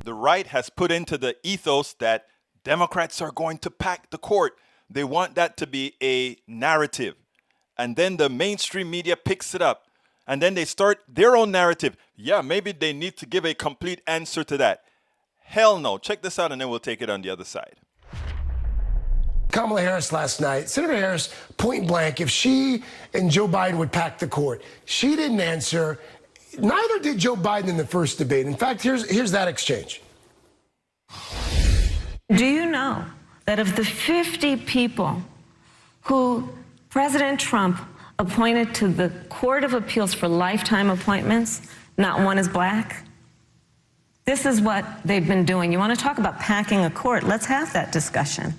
the right has put into the ethos that Democrats are going to pack the court. They want that to be a narrative. And then the mainstream media picks it up. And then they start their own narrative. Yeah, maybe they need to give a complete answer to that. Hell no. Check this out and then we'll take it on the other side. Kamala Harris last night, Senator Harris, point blank, if she and Joe Biden would pack the court, she didn't answer. Neither did Joe Biden in the first debate. In fact, here's that exchange. Do you know that of the 50 people who President Trump appointed to the Court of Appeals for lifetime appointments, not one is black? This is what they've been doing. You want to talk about packing a court? Let's have that discussion.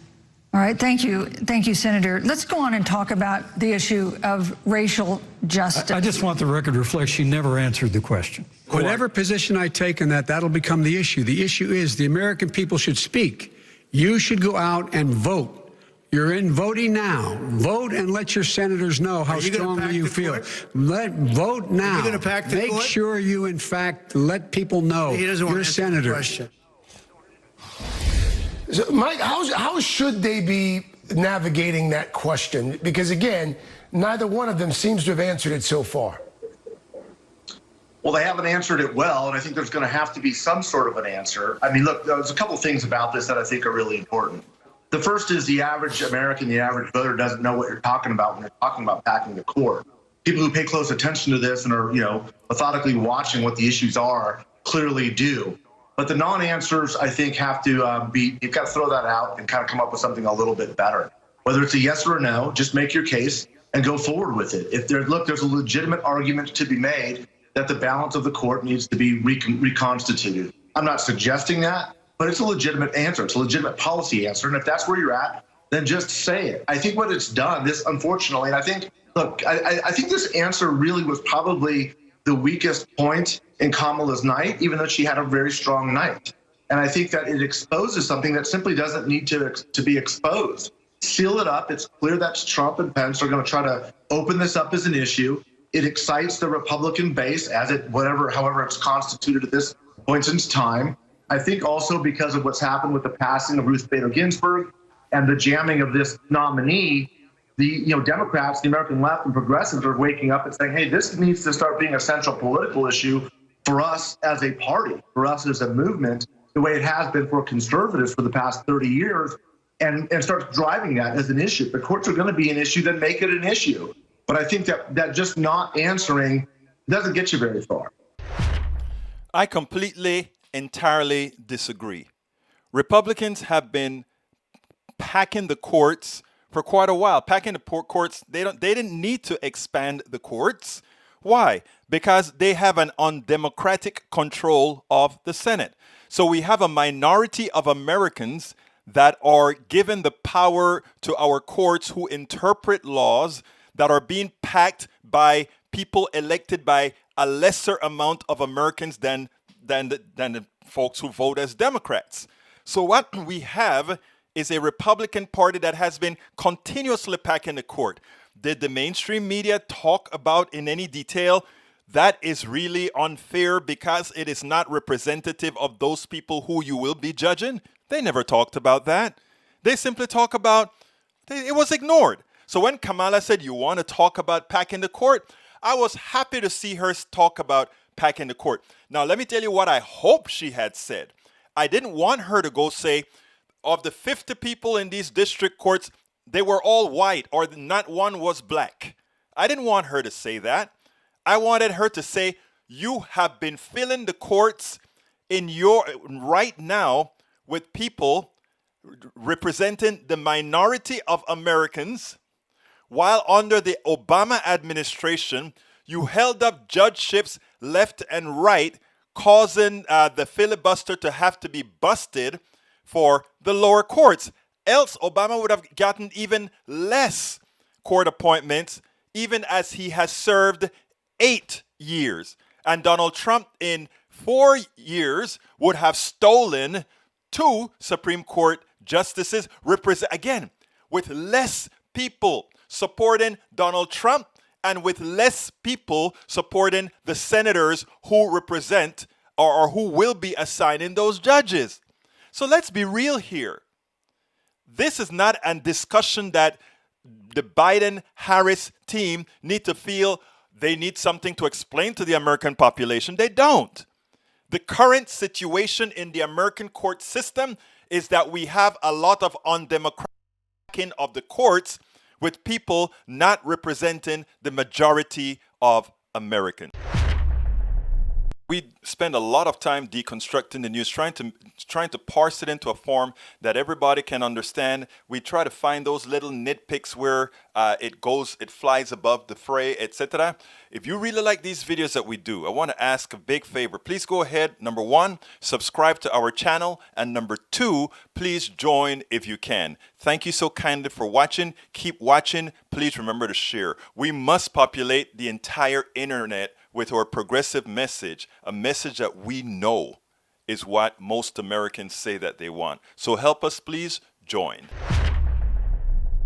All right, thank you. Thank you, Senator. Let's go on and talk about the issue of racial justice. I just want the record to reflect she never answered the question. Whatever position I take on that, that'll become the issue. The issue is the American people should speak. You should go out and vote. You're in voting now. Vote and let your senators know how strongly you feel. Vote now. Are you going to pack the Make court? sure you, in fact, let people know He doesn't want you're to answer the senators. question. So, Mike, how should they be navigating that question? Because, again, neither one of them seems to have answered it so far. Well, they haven't answered it well, and I think there's going to have to be some sort of an answer. I mean, look, there's a couple of things about this that I think are really important. The first is the average American, the average voter doesn't know what you're talking about when you're talking about packing the court. People who pay close attention to this and are, methodically watching what the issues are clearly do. But the non-answers, I think, have to you've got to throw that out and kind of come up with something a little bit better. Whether it's a yes or a no, just make your case and go forward with it. If there's a legitimate argument to be made that the balance of the court needs to be reconstituted. I'm not suggesting that, but it's a legitimate answer. It's a legitimate policy answer. And if that's where you're at, then just say it. I think what it's done, this unfortunately, and I think this answer really was probably the weakest point in Kamala's night, even though she had a very strong night. And I think that it exposes something that simply doesn't need to be exposed. Seal it up. It's clear that Trump and Pence are going to try to open this up as an issue. It excites the Republican base however it's constituted at this point in time. I think also because of what's happened with the passing of Ruth Bader Ginsburg and the jamming of this nominee, the Democrats, the American left and progressives are waking up and saying, hey, this needs to start being a central political issue for us as a party, for us as a movement, the way it has been for conservatives for the past 30 years, and start driving that as an issue. The courts are going to be an issue, then make it an issue. But I think that just not answering doesn't get you very far. I entirely disagree. Republicans have been packing the courts for quite a while. Packing the courts, they didn't need to expand the courts. Why? Because they have an undemocratic control of the Senate. So we have a minority of Americans that are given the power to our courts who interpret laws that are being packed by people elected by a lesser amount of Americans than the folks who vote as Democrats. So what we have is a Republican Party that has been continuously packing the court. Did the mainstream media talk about in any detail? That is really unfair because it is not representative of those people who you will be judging. They never talked about that. They simply talk about, it was ignored. So when Kamala said, you want to talk about packing the court, I was happy to see her talk about packing the court. Now, let me tell you what I hope she had said. I didn't want her to go say, of the 50 people in these district courts, they were all white or not one was black. I didn't want her to say that. I wanted her to say, you have been filling the courts right now with people representing the minority of Americans, while under the Obama administration, you held up judgeships left and right, causing the filibuster to have to be busted for the lower courts. Else, Obama would have gotten even less court appointments, even as he has served 8 years. And Donald Trump, in 4 years, would have stolen 2 Supreme Court justices, again, with less people supporting Donald Trump and with less people supporting the senators who represent or who will be assigning those judges. So let's be real here. This is not a discussion that the Biden-Harris team need to feel they need something to explain to the American population. They don't. The current situation in the American court system is that we have a lot of undemocratic of the courts with people not representing the majority of Americans. We spend a lot of time deconstructing the news, trying to parse it into a form that everybody can understand. We try to find those little nitpicks where it flies above the fray, etc. If you really like these videos that we do, I want to ask a big favor. Please go ahead, number one, subscribe to our channel, and number two, please join if you can. Thank you so kindly for watching. Keep watching. Please remember to share. We must populate the entire internet with our progressive message, a message that we know is what most Americans say that they want. So help us, please join.